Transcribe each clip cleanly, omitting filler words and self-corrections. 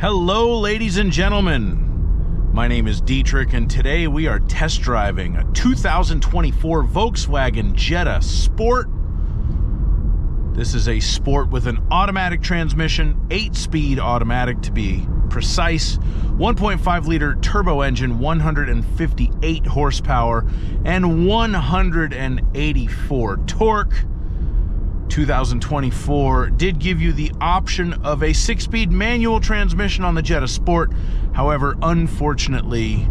Hello, ladies and gentlemen. My name is Dietrich, and today we are test driving a 2024 Volkswagen Jetta Sport. This is a Sport with an automatic transmission, 8-speed automatic to be precise, 1.5-liter turbo engine, 158 horsepower, and 184 torque. 2024 did give you the option of a 6-speed manual transmission on the Jetta Sport. However, unfortunately,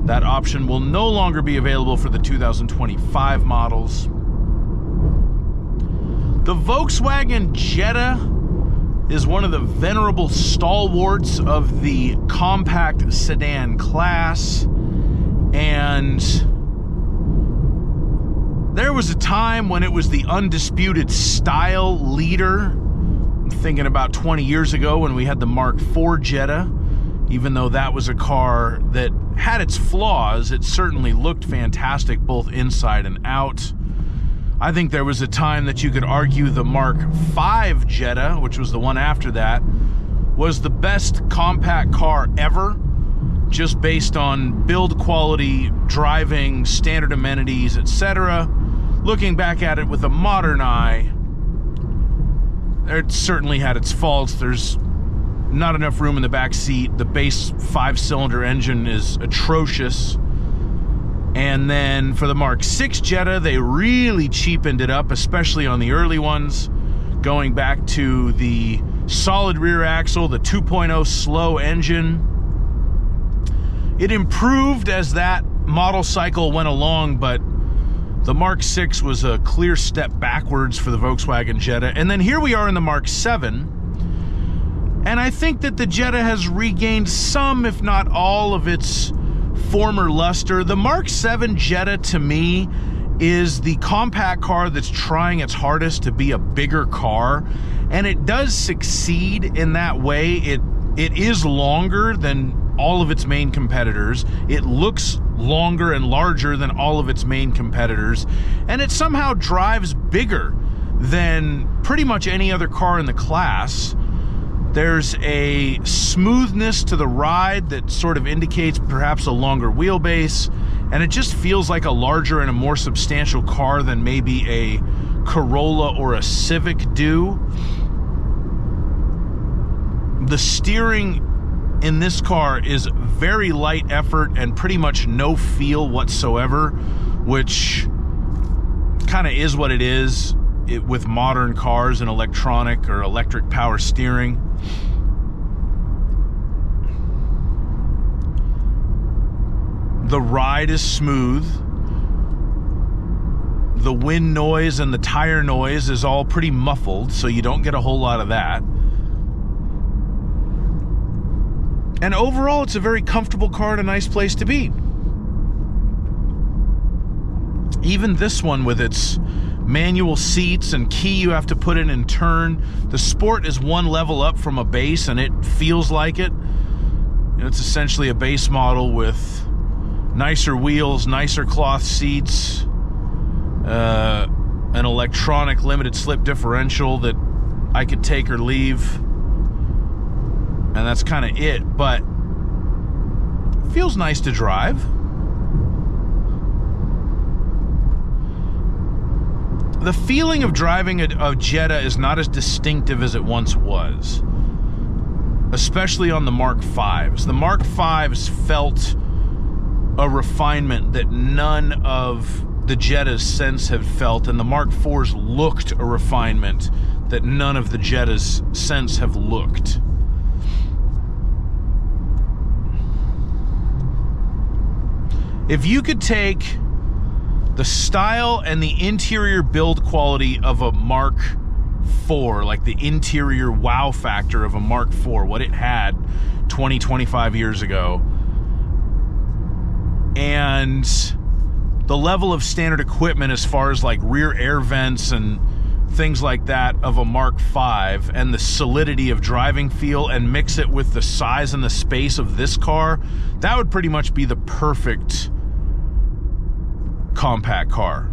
that option will no longer be available for the 2025 models. The Volkswagen Jetta is one of the venerable stalwarts of the compact sedan class, and there was a time when it was the undisputed style leader. I'm thinking about 20 years ago when we had the Mark IV Jetta. Even though that was a car that had its flaws, it certainly looked fantastic both inside and out. I think there was a time that you could argue the Mark V Jetta, which was the one after that, was the best compact car ever, just based on build quality, driving, standard amenities, etc. Looking back at it with a modern eye, it certainly had its faults. There's not enough room in the back seat. The base 5-cylinder engine is atrocious. And then for the Mark VI Jetta, they really cheapened it up, especially on the early ones, going back to the solid rear axle, the 2.0 slow engine. It improved as that model cycle went along, but the Mark VI was a clear step backwards for the Volkswagen Jetta. And then here we are in the Mark VII. And I think that the Jetta has regained some, if not all, of its former luster. The Mark VII Jetta, to me, is the compact car that's trying its hardest to be a bigger car. And it does succeed in that way. It is longer than all of its main competitors. It looks longer and larger than all of its main competitors, and it somehow drives bigger than pretty much any other car in the class. There's a smoothness to the ride that sort of indicates perhaps a longer wheelbase, and it just feels like a larger and a more substantial car than maybe a Corolla or a Civic do. The steering in this car is very light effort and pretty much no feel whatsoever, which kind of is what it is with modern cars and electronic or electric power steering. The ride is smooth. The wind noise and the tire noise is all pretty muffled, so you don't get a whole lot of that. And overall, it's a very comfortable car and a nice place to be. Even this one with its manual seats and key you have to put in and turn. The Sport is one level up from a base, and it feels like it. It's essentially a base model with nicer wheels, nicer cloth seats, an electronic limited slip differential that I could take or leave. And that's kind of it, but it feels nice to drive. The feeling of driving a Jetta is not as distinctive as it once was, especially on the Mark Vs. The Mark Vs felt a refinement that none of the Jettas since have felt, and the Mark IVs looked a refinement that none of the Jettas since have looked. If you could take the style and the interior build quality of a Mark IV, like the interior wow factor of a Mark IV, what it had 20, 25 years ago, and the level of standard equipment as far as like rear air vents and things like that of a Mark V, and the solidity of driving feel, and mix it with the size and the space of this car, that would pretty much be the perfect compact car.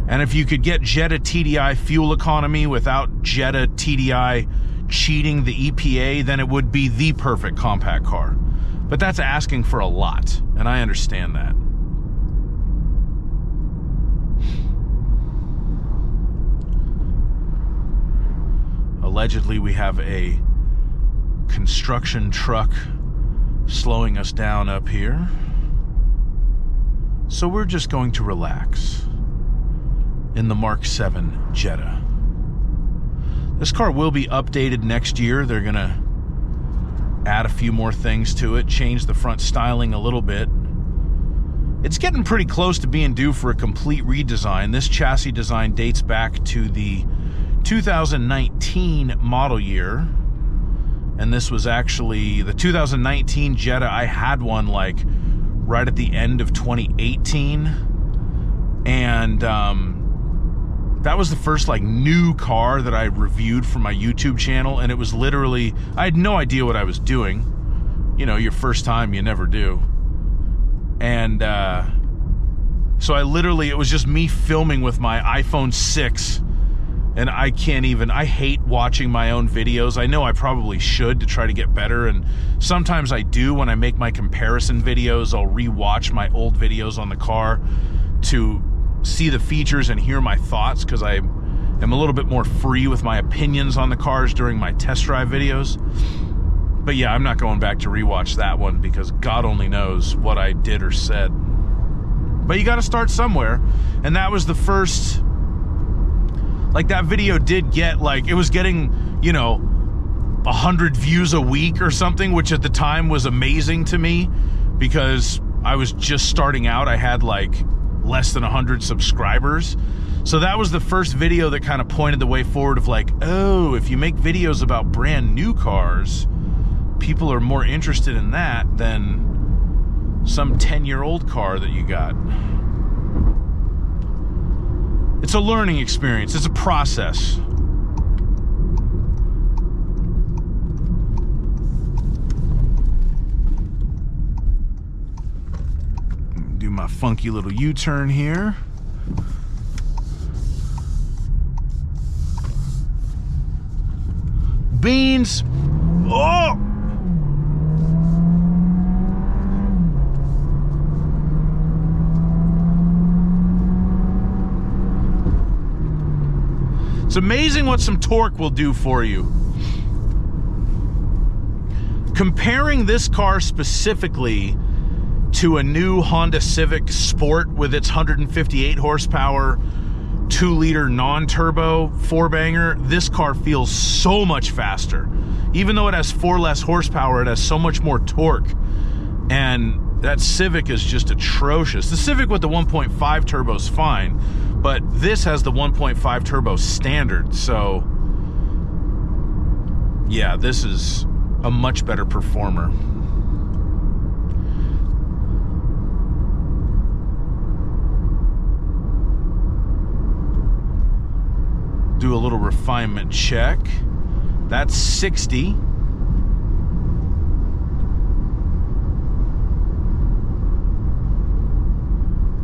And if you could get Jetta TDI fuel economy without Jetta TDI cheating the EPA, then it would be the perfect compact car. But that's asking for a lot, and I understand that. Allegedly, we have a construction truck slowing us down up here. So we're just going to relax in the Mark 7 Jetta. This car will be updated next year. They're going to add a few more things to it, change the front styling a little bit. It's getting pretty close to being due for a complete redesign. This chassis design dates back to the 2019 model year. And this was actually the 2019 Jetta. I had one like right at the end of 2018. And that was the first like new car that I reviewed for my YouTube channel. And it was literally, I had no idea what I was doing. You know, your first time, you never do. And so it was just me filming with my iPhone 6. And I hate watching my own videos. I know I probably should to try to get better, and sometimes I do. When I make my comparison videos, I'll re-watch my old videos on the car to see the features and hear my thoughts, because I am a little bit more free with my opinions on the cars during my test drive videos. But yeah, I'm not going back to re-watch that one, because God only knows what I did or said. But you got to start somewhere, and that was the first... Like, that video did get, like, it was getting, you know, 100 views a week or something, which at the time was amazing to me because I was just starting out. I had, like, less than 100 subscribers. So that was the first video that kind of pointed the way forward of, like, oh, if you make videos about brand new cars, people are more interested in that than some 10-year-old car that you got. It's a learning experience. It's a process. Do my funky little U-turn here. Beans. Oh! It's amazing what some torque will do for you. Comparing this car specifically to a new Honda Civic Sport with its 158 horsepower, 2-liter non-turbo 4-banger, this car feels so much faster. Even though it has 4 less horsepower, it has so much more torque. And that Civic is just atrocious. The Civic with the 1.5 turbo is fine, but this has the 1.5 turbo standard, so yeah, this is a much better performer. Do a little refinement check. That's 60.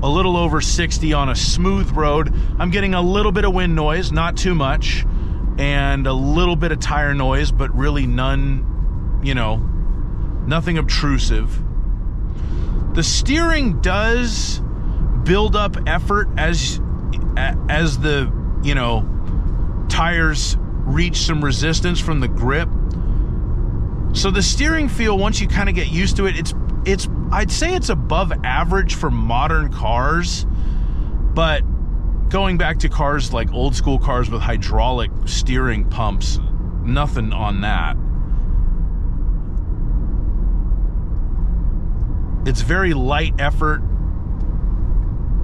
A little over 60 on a smooth road. I'm getting a little bit of wind noise, not too much, and a little bit of tire noise, but really none, you know, nothing obtrusive. The steering does build up effort as the, you know, tires reach some resistance from the grip. So the steering feel, once you kind of get used to it, it's I'd say it's above average for modern cars, but going back to cars like old school cars with hydraulic steering pumps, nothing on that. It's very light effort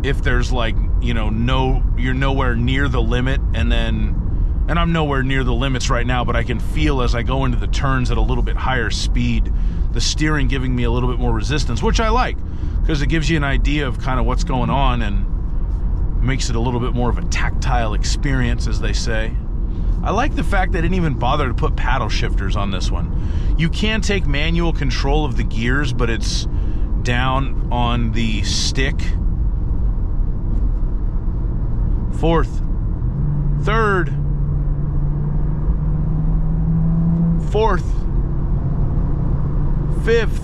if there's, like, you know, you're nowhere near the limit, and I'm nowhere near the limits right now, but I can feel as I go into the turns at a little bit higher speed, the steering giving me a little bit more resistance, which I like, because it gives you an idea of kind of what's going on and makes it a little bit more of a tactile experience, as they say. I like the fact they didn't even bother to put paddle shifters on this one. You can take manual control of the gears, but it's down on the stick. Fourth, third. 4th, 5th.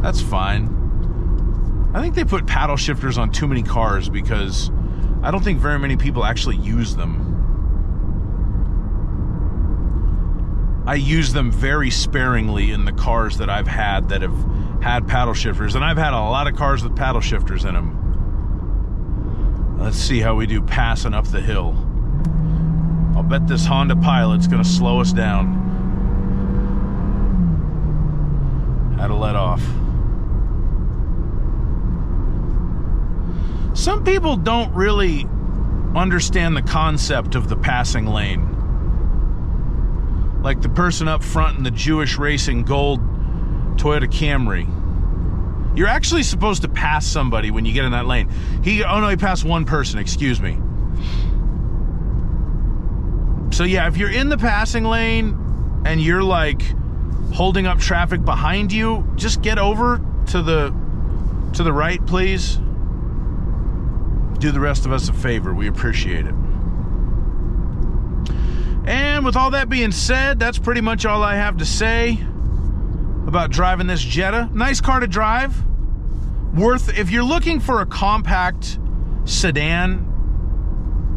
That's fine. I think they put paddle shifters on too many cars because I don't think very many people actually use them. I use them very sparingly in the cars that I've had that have had paddle shifters, and I've had a lot of cars with paddle shifters in them. Let's see how we do passing up the hill. I'll bet this Honda Pilot's gonna slow us down. Had to let off. Some people don't really understand the concept of the passing lane. Like the person up front in the Jewish Racing Gold Toyota Camry. You're actually supposed to pass somebody when you get in that lane. He passed one person, excuse me. So yeah, if you're in the passing lane and you're like holding up traffic behind you, just get over to the right, please. Do the rest of us a favor. We appreciate it. And with all that being said, that's pretty much all I have to say about driving this Jetta. Nice car to drive. If you're looking for a compact sedan,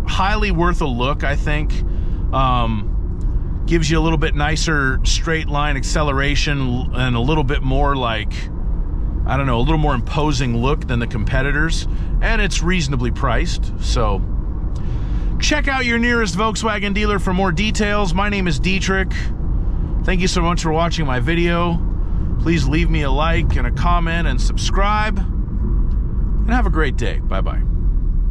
highly worth a look, I think. Gives you a little bit nicer straight line acceleration and a little bit more like, I don't know, a little more imposing look than the competitors. And it's reasonably priced, so check out your nearest Volkswagen dealer for more details. My name is Dietrich. Thank you so much for watching my video. Please leave me a like and a comment and subscribe. And have a great day. Bye-bye.